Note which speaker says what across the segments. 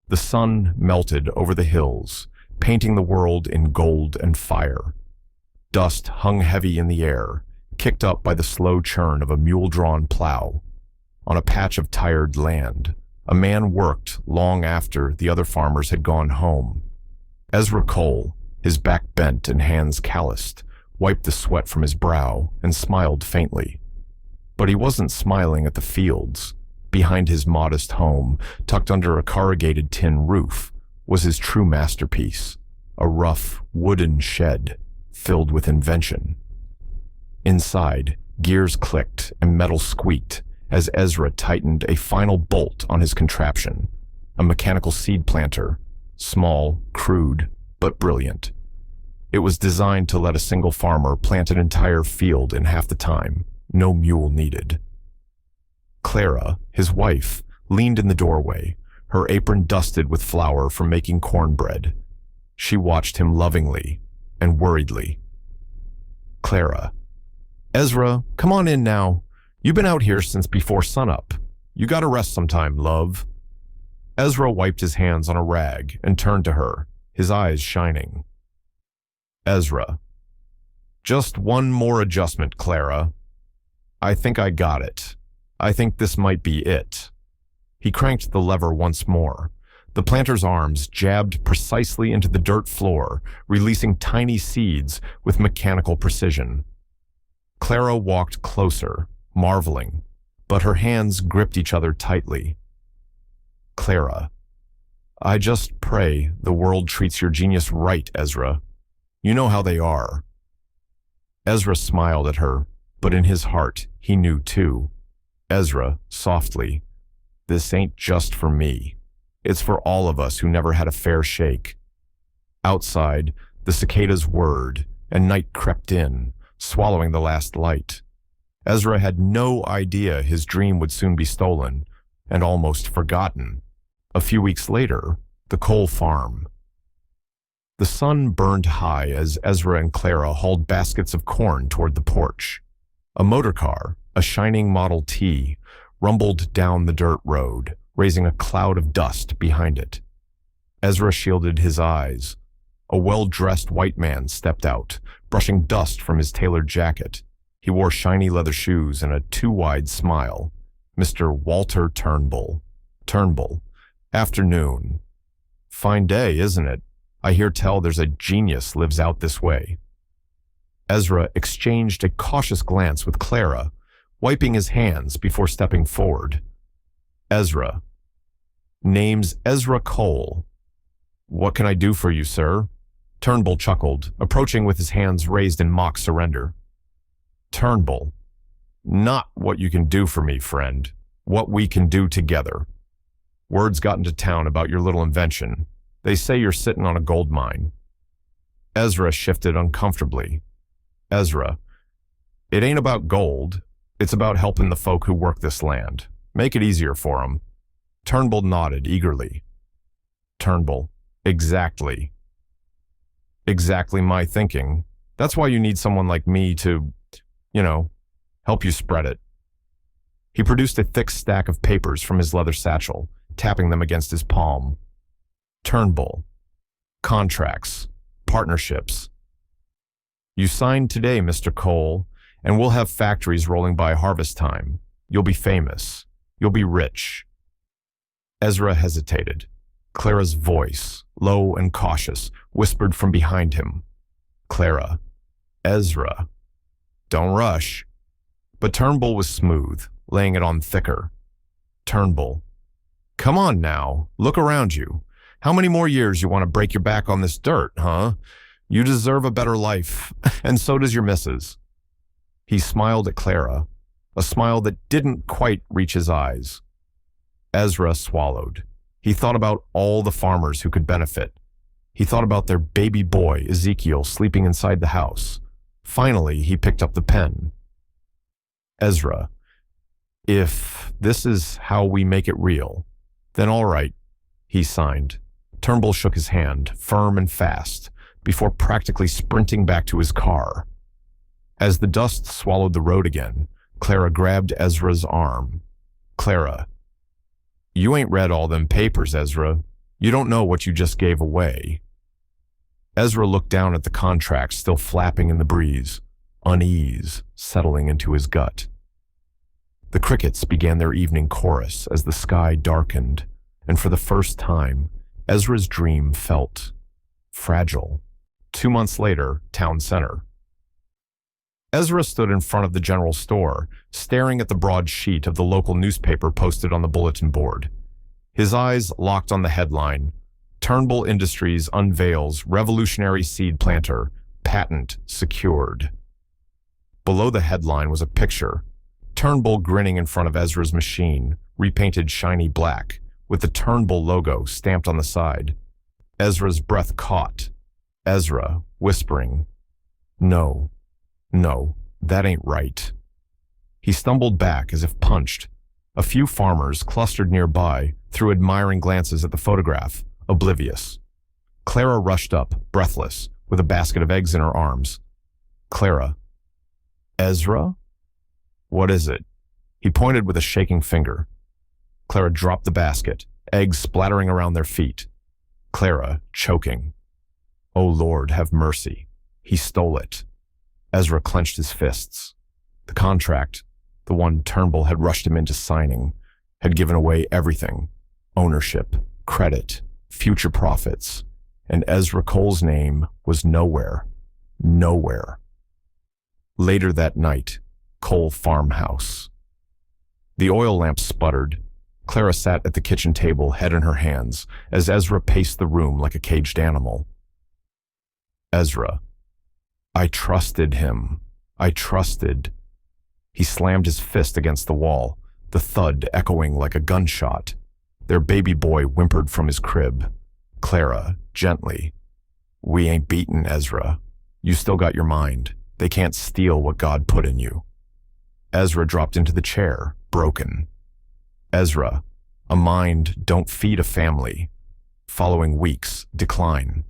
Speaker 1: The sun melted over the hills, painting the world in gold and fire. Dust hung heavy in the air, kicked up by the slow churn of a mule-drawn plow. On a patch of tired land, a man worked long after the other farmers had gone home. Ezra Cole, his back bent and hands calloused, wiped the sweat from his brow and smiled faintly. But he wasn't smiling at the fields. Behind his modest home, tucked under a corrugated tin roof, was his true masterpiece, a rough, wooden shed filled with invention. Inside, gears clicked and metal squeaked as Ezra tightened a final bolt on his contraption, a mechanical seed planter, small, crude, but brilliant. It was designed to let a single farmer plant an entire field in half the time, no mule needed. Clara, his wife, leaned in the doorway, her apron dusted with flour from making cornbread. She watched him lovingly and worriedly. Clara, Ezra, come on in now. You've been out here since before sunup. You gotta rest sometime, love. Ezra wiped his hands on a rag and turned to her, his eyes shining. Ezra, just one more adjustment, Clara. I think I got it. I think this might be it. He cranked the lever once more. The planter's arms jabbed precisely into the dirt floor, releasing tiny seeds with mechanical precision. Clara walked closer, marveling, but her hands gripped each other tightly. Clara, I just pray the world treats your genius right, Ezra. You know how they are. Ezra smiled at her, but in his heart, he knew too. Ezra, softly, this ain't just for me. It's for all of us who never had a fair shake. Outside, the cicadas whirred, and night crept in, swallowing the last light. Ezra had no idea his dream would soon be stolen, and almost forgotten. A few weeks later, the Cole farm. The sun burned high as Ezra and Clara hauled baskets of corn toward the porch. A motor car, a shining Model T, rumbled down the dirt road, raising a cloud of dust behind it. Ezra shielded his eyes. A well-dressed white man stepped out, brushing dust from his tailored jacket. He wore shiny leather shoes and a too-wide smile. Mr. Walter Turnbull. Turnbull. Afternoon. Fine day, isn't it? I hear tell there's a genius lives out this way. Ezra exchanged a cautious glance with Clara, wiping his hands before stepping forward. Ezra. Name's Ezra Cole. What can I do for you, sir? Turnbull chuckled, approaching with his hands raised in mock surrender. Turnbull. Not what you can do for me, friend. What we can do together. Word's got into town about your little invention. They say you're sitting on a gold mine. Ezra shifted uncomfortably. Ezra. It ain't about gold. It's about helping the folk who work this land. Make it easier for 'em. Turnbull nodded eagerly. Turnbull. Exactly. Exactly my thinking. That's why you need someone like me to, help you spread it. He produced a thick stack of papers from his leather satchel, tapping them against his palm. Turnbull. Contracts. Partnerships. You signed today, Mr. Cole, and we'll have factories rolling by harvest time. You'll be famous. You'll be rich. Ezra hesitated. Clara's voice, low and cautious, whispered from behind him. Clara. Ezra. Don't rush. But Turnbull was smooth, laying it on thicker. Turnbull. Come on now, look around you. How many more years you want to break your back on this dirt, huh? You deserve a better life, and so does your missus. He smiled at Clara, a smile that didn't quite reach his eyes. Ezra swallowed. He thought about all the farmers who could benefit. He thought about their baby boy, Ezekiel, sleeping inside the house. Finally, he picked up the pen. Ezra, if this is how we make it real, then all right, he signed. Turnbull shook his hand, firm and fast, before practically sprinting back to his car. As the dust swallowed the road again, Clara grabbed Ezra's arm. Clara. You ain't read all them papers, Ezra. You don't know what you just gave away. Ezra looked down at the contract still flapping in the breeze, unease settling into his gut. The crickets began their evening chorus as the sky darkened, and for the first time, Ezra's dream felt fragile. 2 months later, town center. Ezra stood in front of the general store, staring at the broad sheet of the local newspaper posted on the bulletin board. His eyes locked on the headline, Turnbull Industries unveils revolutionary seed planter, patent secured. Below the headline was a picture, Turnbull grinning in front of Ezra's machine, repainted shiny black, with the Turnbull logo stamped on the side. Ezra's breath caught. Ezra, whispering, No, that ain't right. He stumbled back as if punched. A few farmers clustered nearby threw admiring glances at the photograph, oblivious. Clara rushed up, breathless, with a basket of eggs in her arms. Clara. Ezra? What is it? He pointed with a shaking finger. Clara dropped the basket, eggs splattering around their feet. Clara, choking. Oh Lord, have mercy. He stole it. Ezra clenched his fists. The contract, the one Turnbull had rushed him into signing, had given away everything. Ownership, credit, future profits. And Ezra Cole's name was nowhere. Nowhere. Later that night, Cole farmhouse. The oil lamp sputtered. Clara sat at the kitchen table, head in her hands, as Ezra paced the room like a caged animal. Ezra. I trusted him. I trusted. He slammed his fist against the wall, the thud echoing like a gunshot. Their baby boy whimpered from his crib. Clara, gently. We ain't beaten, Ezra. You still got your mind. They can't steal what God put in you. Ezra dropped into the chair, broken. Ezra, a mind don't feed a family. Following weeks, decline.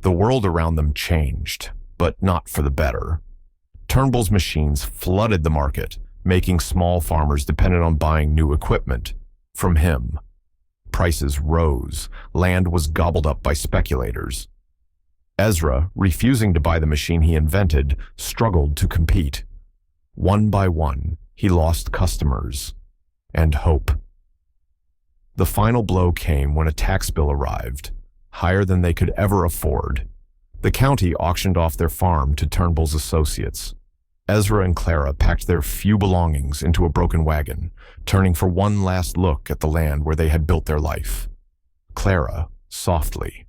Speaker 1: The world around them changed, but not for the better. Turnbull's machines flooded the market, making small farmers dependent on buying new equipment. From him. Prices rose. Land was gobbled up by speculators. Ezra, refusing to buy the machine he invented, struggled to compete. One by one, he lost customers and hope. The final blow came when a tax bill arrived, higher than they could ever afford. The county auctioned off their farm to Turnbull's associates. Ezra and Clara packed their few belongings into a broken wagon, turning for one last look at the land where they had built their life. Clara, softly,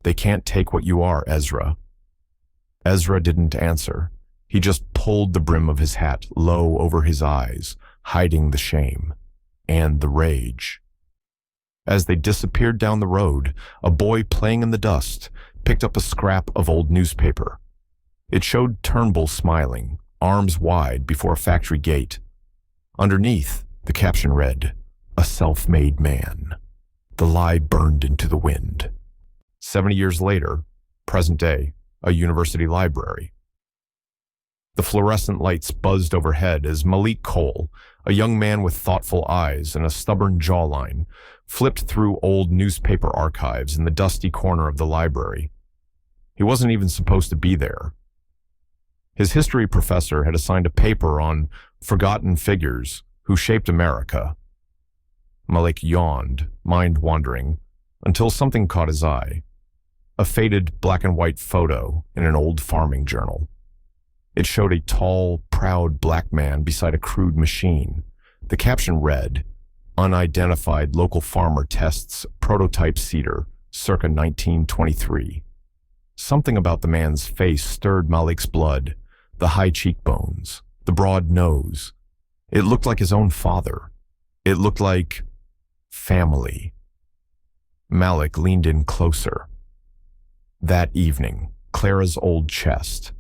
Speaker 1: They can't take what you are, Ezra. Ezra didn't answer. He just pulled the brim of his hat low over his eyes, hiding the shame and the rage. As they disappeared down the road, a boy playing in the dust picked up a scrap of old newspaper. It showed Turnbull smiling, arms wide before a factory gate. Underneath, the caption read, "A self-made man." The lie burned into the wind. 70 years later, present day, a university library. The fluorescent lights buzzed overhead as Malik Cole, a young man with thoughtful eyes and a stubborn jawline, flipped through old newspaper archives in the dusty corner of the library. He wasn't even supposed to be there. His history professor had assigned a paper on forgotten figures who shaped America. Malik yawned, mind-wandering, until something caught his eye. A faded black-and-white photo in an old farming journal. It showed a tall, proud black man beside a crude machine. The caption read, "Unidentified local farmer tests prototype seeder, circa 1923. Something about the man's face stirred Malik's blood, the high cheekbones, the broad nose. It looked like his own father. It looked like family. Malik leaned in closer. That evening, Clara's old chest.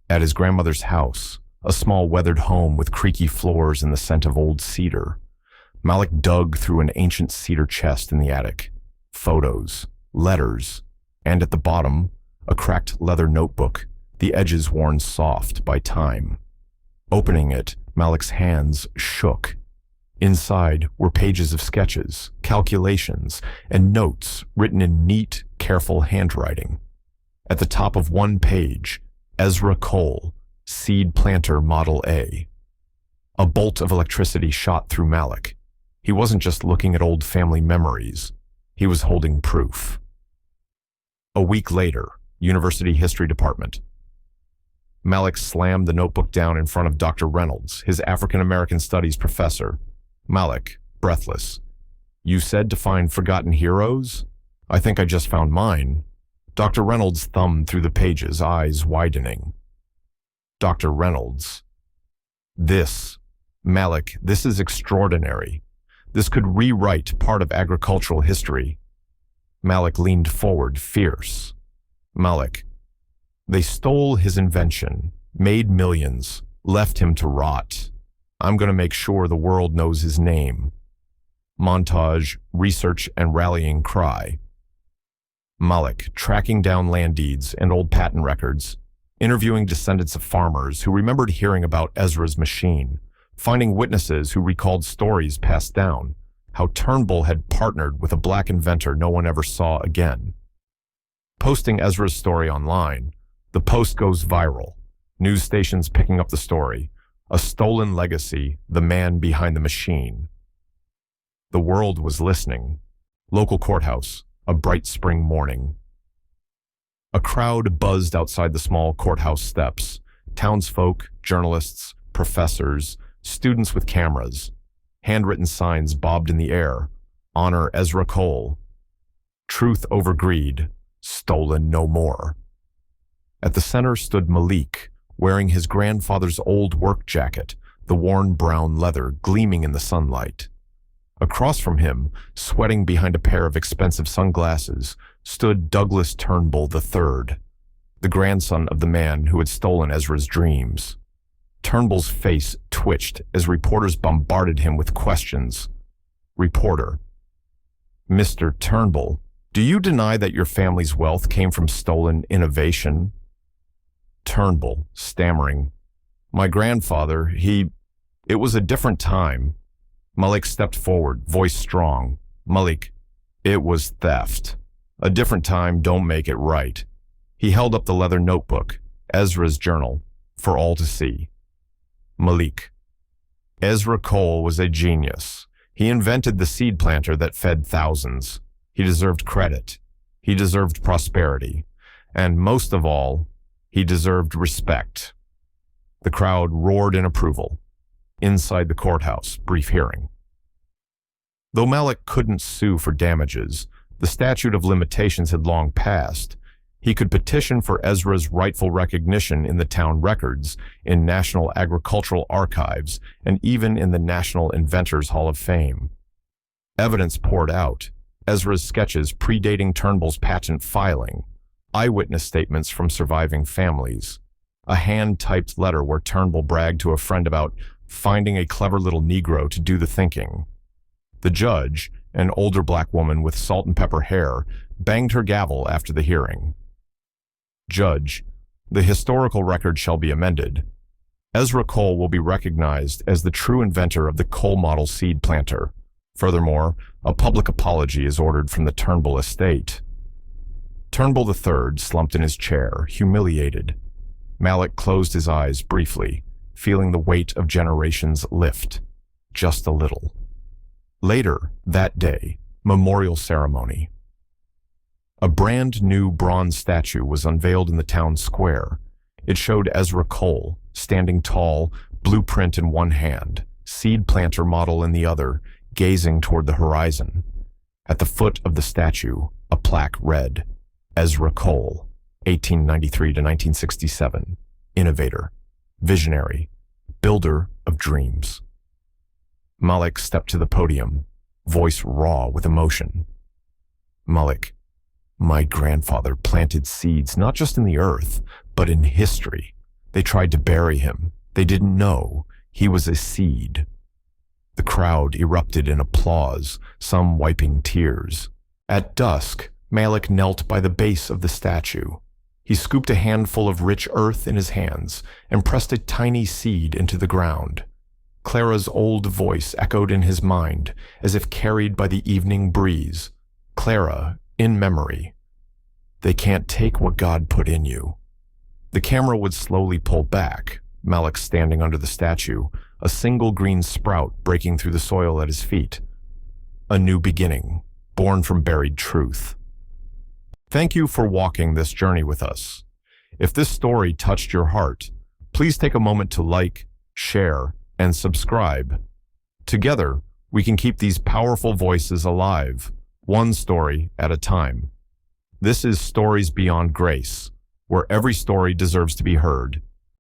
Speaker 1: At his grandmother's house, a small weathered home with creaky floors and the scent of old cedar, Malik dug through an ancient cedar chest in the attic. Photos, letters, and at the bottom, a cracked leather notebook, the edges worn soft by time. Opening it, Malik's hands shook. Inside were pages of sketches, calculations, and notes written in neat, careful handwriting. At the top of one page, Ezra Cole, Seed Planter Model A. A bolt of electricity shot through Malik. He wasn't just looking at old family memories. He was holding proof. A week later, University History Department. Malik slammed the notebook down in front of Dr. Reynolds, his African-American Studies professor. Malik, breathless. "You said to find forgotten heroes? I think I just found mine." Dr. Reynolds thumbed through the pages, eyes widening. Dr. Reynolds. Malik, this is extraordinary. This could rewrite part of agricultural history." Malik leaned forward, fierce. "Malik, they stole his invention, made millions, left him to rot. I'm going to make sure the world knows his name." Montage, research, and rallying cry. Malik, tracking down land deeds and old patent records, interviewing descendants of farmers who remembered hearing about Ezra's machine, finding witnesses who recalled stories passed down, how Turnbull had partnered with a black inventor no one ever saw again. Posting Ezra's story online, the post goes viral, news stations picking up the story. A stolen legacy, the man behind the machine. The world was listening. Local courthouse, a bright spring morning. A crowd buzzed outside the small courthouse steps. Townsfolk, journalists, professors, students with cameras. Handwritten signs bobbed in the air. Honor Ezra Cole. Truth over greed. Stolen no more. At the center stood Malik, wearing his grandfather's old work jacket, the worn brown leather gleaming in the sunlight. Across from him, sweating behind a pair of expensive sunglasses, stood Douglas Turnbull III, the grandson of the man who had stolen Ezra's dreams. Turnbull's face twitched as reporters bombarded him with questions. Reporter: "Mr. Turnbull, do you deny that your family's wealth came from stolen innovation?" Turnbull, stammering, "My grandfather, it was a different time." Malik stepped forward, voice strong. "Malik, it was theft. A different time don't make it right." He held up the leather notebook, Ezra's journal, for all to see. Malik: "Ezra Cole was a genius. He invented the seed planter that fed thousands. He deserved credit. He deserved prosperity. And most of all, he deserved respect." The crowd roared in approval. Inside the courthouse, brief hearing. Though Malik couldn't sue for damages, the statute of limitations had long passed. He could petition for Ezra's rightful recognition in the town records, in National Agricultural Archives, and even in the National Inventors Hall of Fame. Evidence poured out. Ezra's sketches predating Turnbull's patent filing. Eyewitness statements from surviving families. A hand-typed letter where Turnbull bragged to a friend about finding a clever little Negro to do the thinking. The judge, an older black woman with salt and pepper hair, banged her gavel after the hearing. Judge: "The historical record shall be amended. Ezra Cole will be recognized as the true inventor of the Cole model seed planter. Furthermore, a public apology is ordered from the Turnbull estate." Turnbull III slumped in his chair, humiliated. Malik closed his eyes briefly, feeling the weight of generations lift, just a little. Later, that day, memorial ceremony. A brand new bronze statue was unveiled in the town square. It showed Ezra Cole, standing tall, blueprint in one hand, seed planter model in the other, gazing toward the horizon. At the foot of the statue, a plaque read, "Ezra Cole, 1893 to 1967, innovator, visionary, builder of dreams." Malik stepped to the podium, voice raw with emotion. "Malik, my grandfather planted seeds not just in the earth, but in history. They tried to bury him. They didn't know he was a seed." The crowd erupted in applause, some wiping tears. At dusk, Malik knelt by the base of the statue. He scooped a handful of rich earth in his hands and pressed a tiny seed into the ground. Clara's old voice echoed in his mind, as if carried by the evening breeze. Clara, in memory. They can't take what God put in you. The camera would slowly pull back, Malik standing under the statue, a single green sprout breaking through the soil at his feet. A new beginning, born from buried truth. Thank you for walking this journey with us. If this story touched your heart, please take a moment to like, share, and subscribe. Together, we can keep these powerful voices alive, one story at a time. This is Stories Beyond Grace, where every story deserves to be heard,